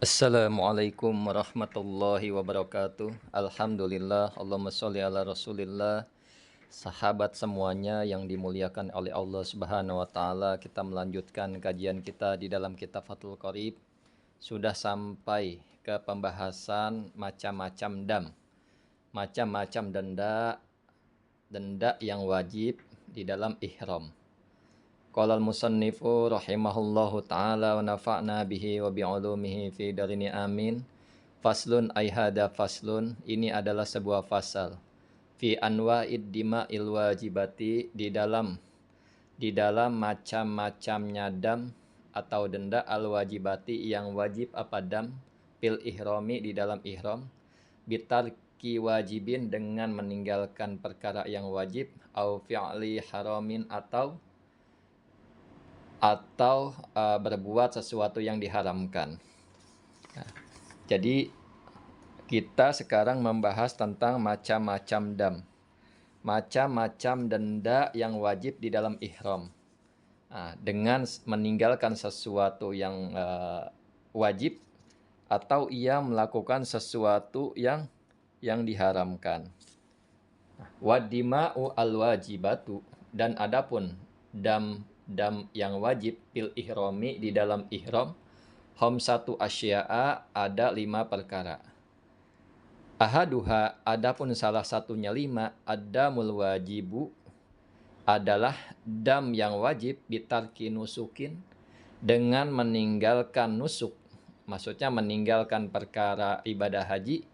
Assalamualaikum warahmatullahi wabarakatuh. Alhamdulillah, Allahumma sholli ala Rasulillah. Sahabat semuanya yang dimuliakan oleh Allah Subhanahu wa taala, kita melanjutkan kajian kita di dalam kitab Fathul Qorib. Sudah sampai ke pembahasan macam-macam dam. Macam-macam denda yang wajib di dalam ihram. Qala al-musannifu rahimahullahu ta'ala wa nafa'na bihi wa bi'ulumihi fi darini amin. Faslun ay hada faslun, ini adalah sebuah fasal. Fi anwa'id dima'il wajibati, di dalam macam-macamnya dam atau denda al-wajibati yang wajib apa dam fil ihrami di dalam ihram, bitarki wajibin dengan meninggalkan perkara yang wajib, au fi'li haramin atau berbuat sesuatu yang diharamkan. Nah, jadi kita sekarang membahas tentang macam-macam dam, macam-macam denda yang wajib di dalam ihram. Nah, dengan meninggalkan sesuatu yang wajib atau ia melakukan sesuatu yang diharamkan. Wadima'u al-wajibatu, dan adapun dam yang wajib fil ihrami di dalam ihram, satu asya'a, ada 5 perkara. Ahaduha, adapun salah satunya 5, ad-damul wajibu, adalah dam yang wajib bitarki nusukin, dengan meninggalkan nusuk. Maksudnya meninggalkan perkara ibadah haji,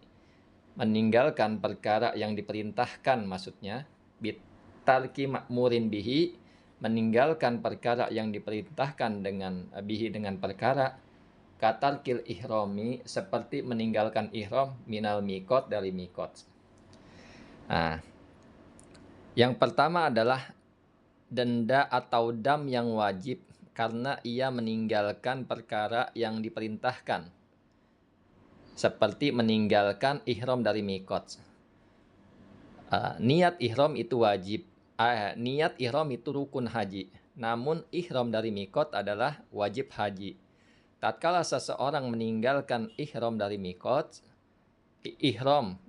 meninggalkan perkara yang diperintahkan, maksudnya bitarki ma'murin bihi, meninggalkan perkara yang diperintahkan dengan perkara, katarkil ihrami, seperti meninggalkan ihram, minal mikot, dari mikot. Nah, yang pertama adalah denda atau dam yang wajib karena ia meninggalkan perkara yang diperintahkan, seperti meninggalkan ihram dari mikot. Niat ihram itu wajib. Niat ihram itu rukun haji. Namun ihram dari mikot adalah wajib haji. Tatkala seseorang meninggalkan ihram dari mikot, ihram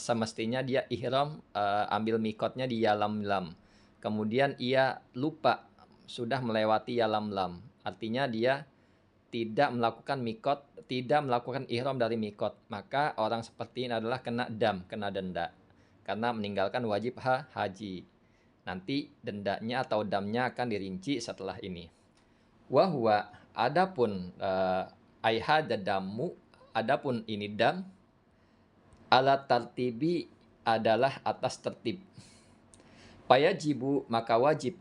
semestinya dia ihram ambil mikotnya di yalamlam. Kemudian ia lupa sudah melewati yalamlam. Artinya dia tidak melakukan ihram dari mikot. Maka orang seperti ini adalah kena dam, kena denda, karena meninggalkan wajib haji. Nanti dendanya atau damnya akan dirinci setelah ini. Wahwa, adapun damu, adapun ini dam, ala tartibi, adalah atas tertib. Fayajibu, maka wajib,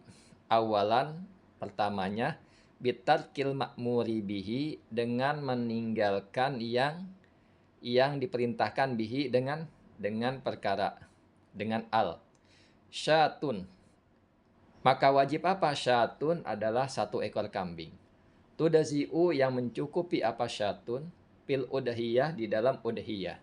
awalan, pertamanya, bitarkil ma'muri bihi, dengan meninggalkan yang diperintahkan bihi, dengan perkara, dengan syatun, maka wajib apa? Syatun adalah 1 ekor kambing. Tudazi'u, yang mencukupi apa syatun, fil udhiyah, di dalam udhiyah.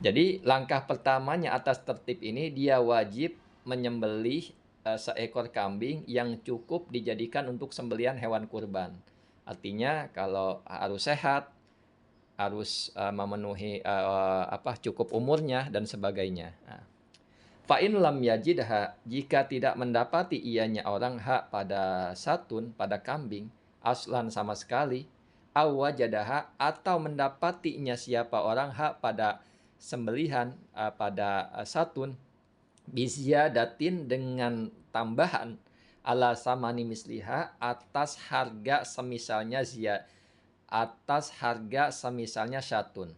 Jadi langkah pertamanya atas tertib ini, dia wajib menyembelih seekor kambing yang cukup dijadikan untuk sembelihan hewan kurban. Artinya kalau harus sehat, harus memenuhi cukup umurnya dan sebagainya. Fa'in lam yajidha, jika tidak mendapati ianya orang hak pada satun, pada kambing, aslan sama sekali, awwajadaha, atau mendapatinya siapa orang hak pada sembelihan, pada satun, bizyadatin, dengan tambahan, ala samani misliha, atas harga semisalnya syatun.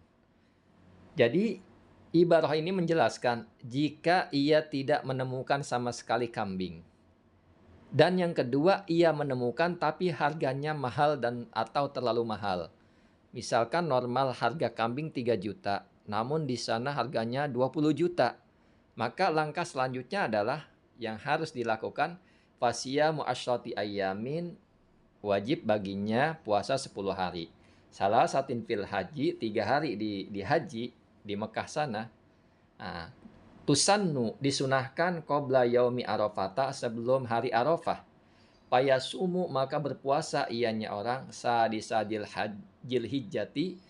Jadi ibarah ini menjelaskan jika ia tidak menemukan sama sekali kambing, dan yang kedua ia menemukan tapi harganya mahal atau terlalu mahal. Misalkan normal harga kambing 3 juta, namun di sana harganya 20 juta. Maka langkah selanjutnya adalah yang harus dilakukan, fasiyamu asyrati ayyamin, wajib baginya puasa 10 hari. Salah satin fil haji, 3 hari di haji di Mekah sana. Tusannu, disunahkan qabla yaumi arafata, sebelum hari Arafah. Fayasumu, maka berpuasa ianya orang sadisa Dzulhijjati,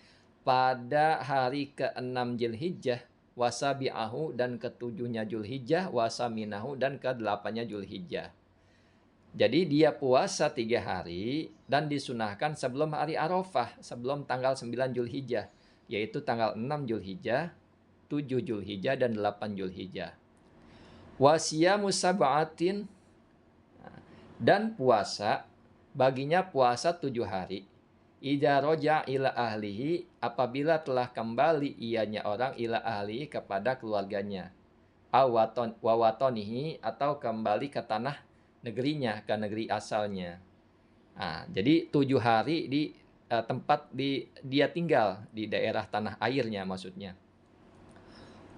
pada hari ke-6 Dzulhijjah, wasabi'ahu, dan ke-7-nya Dzulhijjah, wasaminahu, dan ke-8-nya Dzulhijjah. Jadi dia puasa 3 hari dan disunahkan sebelum hari Arafah, sebelum tanggal 9 Dzulhijjah, yaitu tanggal 6 Dzulhijjah, 7 Dzulhijjah, dan 8 Dzulhijjah. Wasiyamu sab'atin, dan puasa baginya puasa 7 hari. Idza roja ila ahlihi, apabila telah kembali ianya orang ila ahlihi, kepada keluarganya. Wawatonihi, atau kembali ke tanah negerinya, ke negeri asalnya. Jadi 7 hari di tempat dia tinggal, di daerah tanah airnya maksudnya.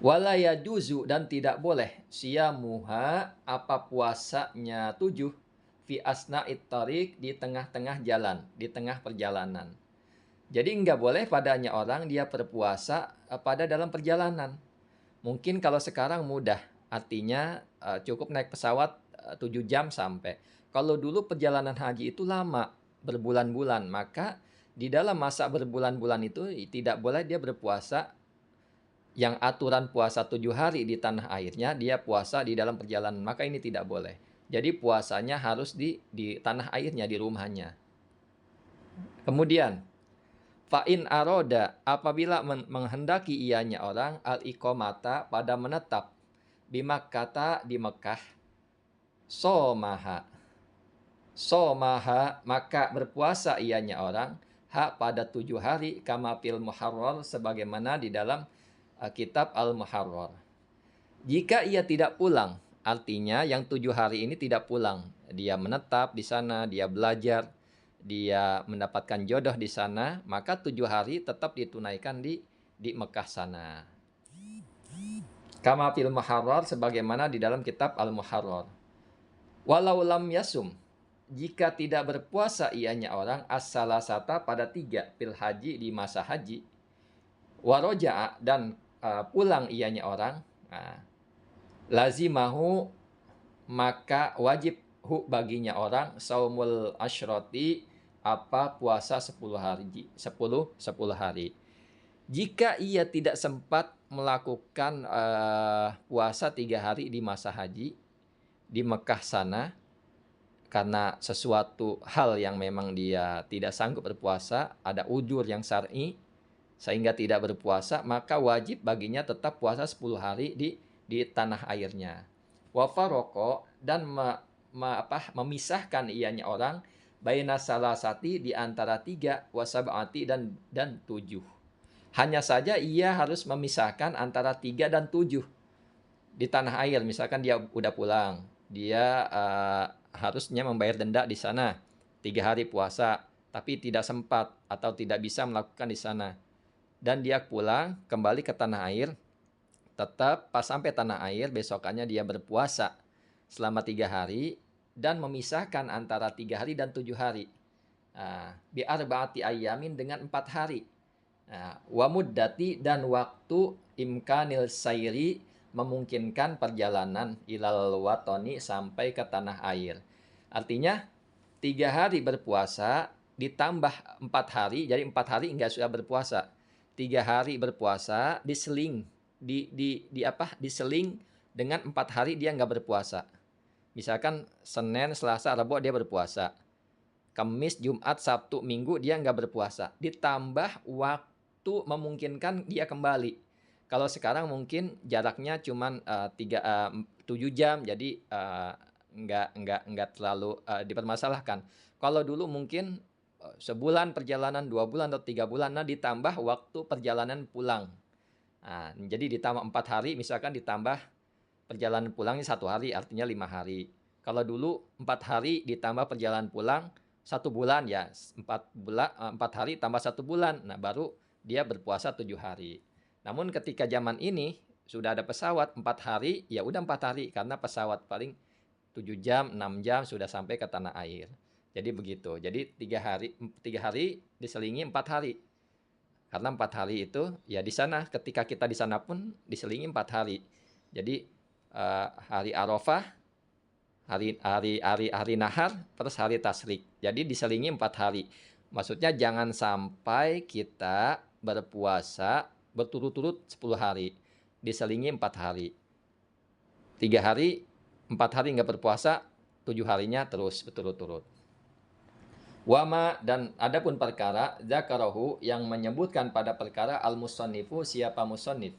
Wala yajuzu, dan tidak boleh siyamuha, apa puasanya 7, fi asna'it tariq, di tengah-tengah jalan, di tengah perjalanan. Jadi nggak boleh padanya orang dia berpuasa pada dalam perjalanan. Mungkin kalau sekarang mudah, artinya cukup naik pesawat 7 jam sampai. Kalau dulu perjalanan haji itu lama, berbulan-bulan, maka di dalam masa berbulan-bulan itu tidak boleh dia berpuasa. Yang aturan puasa 7 hari di tanah airnya, dia puasa di dalam perjalanan, maka ini tidak boleh. Jadi puasanya harus di tanah airnya, di rumahnya. Kemudian, fa'in aroda, apabila menghendaki ianya orang al-iqamata, pada menetap, bimakkata, di Mekah, somaha, maka berpuasa ianya orang pada 7 hari, kama fil muharrar, sebagaimana di dalam kitab Al-Muharrar. Jika ia tidak pulang, artinya yang 7 hari ini tidak pulang, dia menetap di sana, dia belajar, dia mendapatkan jodoh di sana, maka 7 hari tetap ditunaikan di Mekah sana. Kama fil Muharrar, sebagaimana di dalam kitab Al-Muharrar. Walau lam yasum, jika tidak berpuasa ianya orang as-salasata, pada 3 fil haji, di masa haji, waroja'a, dan pulang ianya orang, lazimahu, maka wajib baginya orang saumul asyroti, apa puasa 10 hari, 10 hari. Jika ia tidak sempat melakukan puasa 3 hari di masa haji di Mekah sana, karena sesuatu hal yang memang dia tidak sanggup berpuasa, ada ujur yang syar'i sehingga tidak berpuasa, maka wajib baginya tetap puasa 10 hari di tanah airnya. Wa faroko, dan memisahkan ianya orang baina salasati, di antara 3, wa sab'ati, dan 7. Hanya saja ia harus memisahkan antara 3 dan 7 di tanah air. Misalkan dia udah pulang, dia harusnya membayar denda di sana 3 hari puasa, tapi tidak sempat atau tidak bisa melakukan di sana, dan dia pulang kembali ke tanah air, tetap pas sampai tanah air besokannya dia berpuasa selama 3 hari dan memisahkan antara 3 hari dan 7 hari. Bi arba'ati ayyamin, dengan 4 hari. Wa muddati, dan waktu imkanil sairi, memungkinkan perjalanan ilal watoni, sampai ke tanah air. Artinya 3 hari berpuasa ditambah 4 hari, jadi 4 hari enggak sudah berpuasa. 3 hari berpuasa diseling diseling dengan 4 hari dia nggak berpuasa. Misalkan Senin, Selasa, Rabu dia berpuasa. Kamis, Jumat, Sabtu, Minggu dia nggak berpuasa. Ditambah waktu memungkinkan dia kembali. Kalau sekarang mungkin jaraknya cuma 7 jam, jadi nggak terlalu dipermasalahkan. Kalau dulu mungkin sebulan perjalanan, 2 bulan atau 3 bulan, ditambah waktu perjalanan pulang. Jadi ditambah 4 hari, misalkan ditambah perjalanan pulangnya 1 hari, artinya 5 hari. Kalau dulu 4 hari ditambah perjalanan pulang 1 bulan, ya 4 hari tambah 1 bulan, baru dia berpuasa 7 hari. Namun ketika zaman ini sudah ada pesawat 4 hari, ya udah 4 hari, karena pesawat paling 7 jam, 6 jam sudah sampai ke tanah air. Jadi begitu. Jadi 3 hari diselingi 4 hari. Karena 4 hari itu ya di sana, ketika kita di sana pun diselingi 4 hari. Jadi hari Arafah, hari nahar terus hari tasyrik. Jadi diselingi 4 hari. Maksudnya jangan sampai kita berpuasa berturut-turut 10 hari. Diselingi 4 hari. 3 hari, 4 hari nggak berpuasa, 7 harinya terus berturut-turut. Wama, dan adapun perkara zakarahu yang menyebutkan pada perkara al-musannifu, siapa musannif,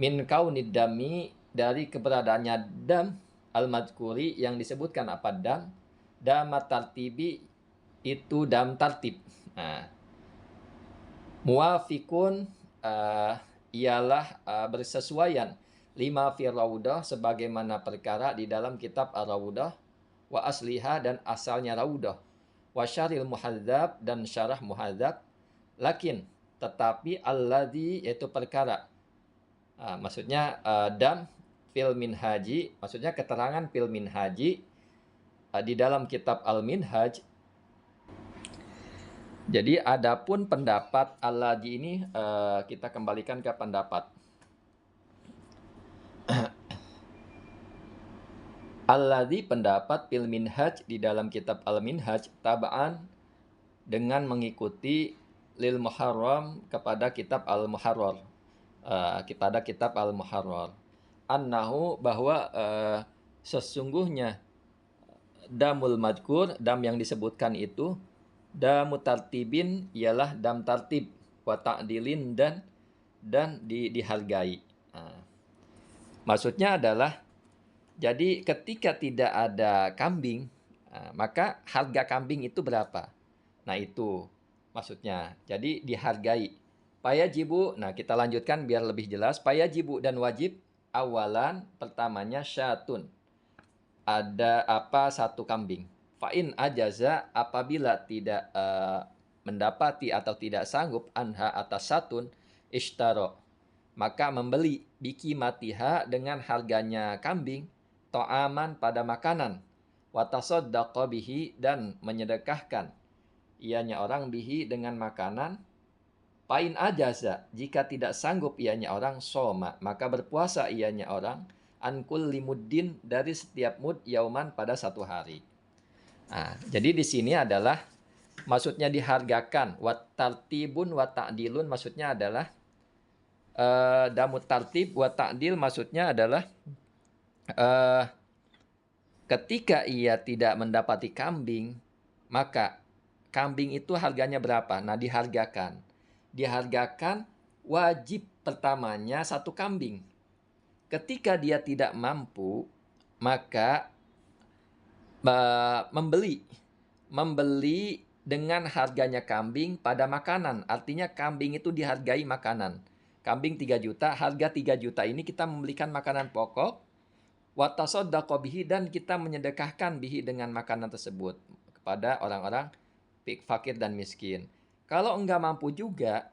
min kaunid dami, dari keberadaannya dam, al-madkuri yang disebutkan apa dam, damat tartibi itu dam tartib. Nah, muafikun ialah bersesuaian lima fi raudah, sebagaimana perkara di dalam kitab ar-raudah, wa asliha, dan asalnya raudah, wa syaril muhadzab, dan syarah muhadzab, lakin tetapi alladzi, yaitu perkara, maksudnya dam fil minhaji, maksudnya keterangan fil minhaji di dalam kitab al-minhaj. Jadi adapun pendapat alladzi ini kita kembalikan ke pendapat alladzi, pendapat fil minhaj di dalam kitab al-minhaj, taba'an, dengan mengikuti lil muharram, kepada kitab al-muharrar, kepada kitab al-muharrar, annahu, bahwa sesungguhnya damul madkur, dam yang disebutkan itu, damu tartibin, ialah dam tartib, wa ta'dilin, dan dihargai. Maksudnya adalah, jadi ketika tidak ada kambing, maka harga kambing itu berapa? Nah itu maksudnya. Jadi dihargai. Payajibu, nah kita lanjutkan biar lebih jelas. Payajibu, dan wajib, awalan, pertamanya syatun, ada apa, satu kambing. Fa'in ajaza, apabila tidak mendapati atau tidak sanggup, anha, atas satun, ishtaro, maka membeli, biki matiha, dengan harganya kambing, to'aman, pada makanan, watasoddaqa bihi, dan menyedekahkan ianya orang bihi, dengan makanan. Pain ajaza, jika tidak sanggup ianya orang, soma, maka berpuasa ianya orang, ankul limuddin, dari setiap mud, yauman, pada satu hari. Nah, jadi di sini adalah maksudnya dihargakan, wat tartibun wa ta'dilun, maksudnya adalah damut tartib wa ta'dil, maksudnya adalah ketika ia tidak mendapati kambing, maka kambing itu harganya berapa? Nah, dihargakan. Dihargakan wajib pertamanya satu kambing. Ketika dia tidak mampu, maka membeli dengan harganya kambing pada makanan. Artinya kambing itu dihargai makanan. Kambing 3 juta, harga 3 juta ini kita membelikan makanan pokok, watasoddaqa bihi, dan kita menyedekahkan bihi, dengan makanan tersebut, kepada orang-orang fakir dan miskin. Kalau enggak mampu juga,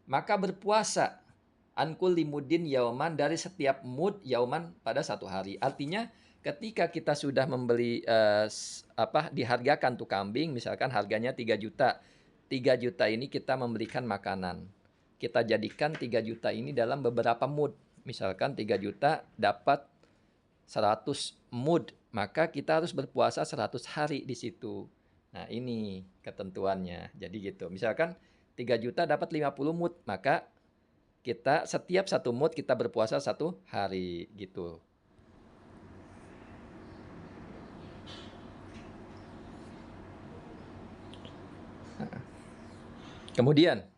maka berpuasa ankul limudin yauman, dari setiap mud yauman, pada satu hari. Artinya ketika kita sudah membeli dihargakan tuh kambing, misalkan harganya 3 juta. 3 juta ini kita memberikan makanan. Kita jadikan 3 juta ini dalam beberapa mud. Misalkan 3 juta dapat 100 mud, maka kita harus berpuasa 100 hari di situ. Nah, ini ketentuannya. Jadi gitu. Misalkan 3 juta dapat 50 mud, maka kita setiap 1 mud kita berpuasa 1 hari gitu. Kemudian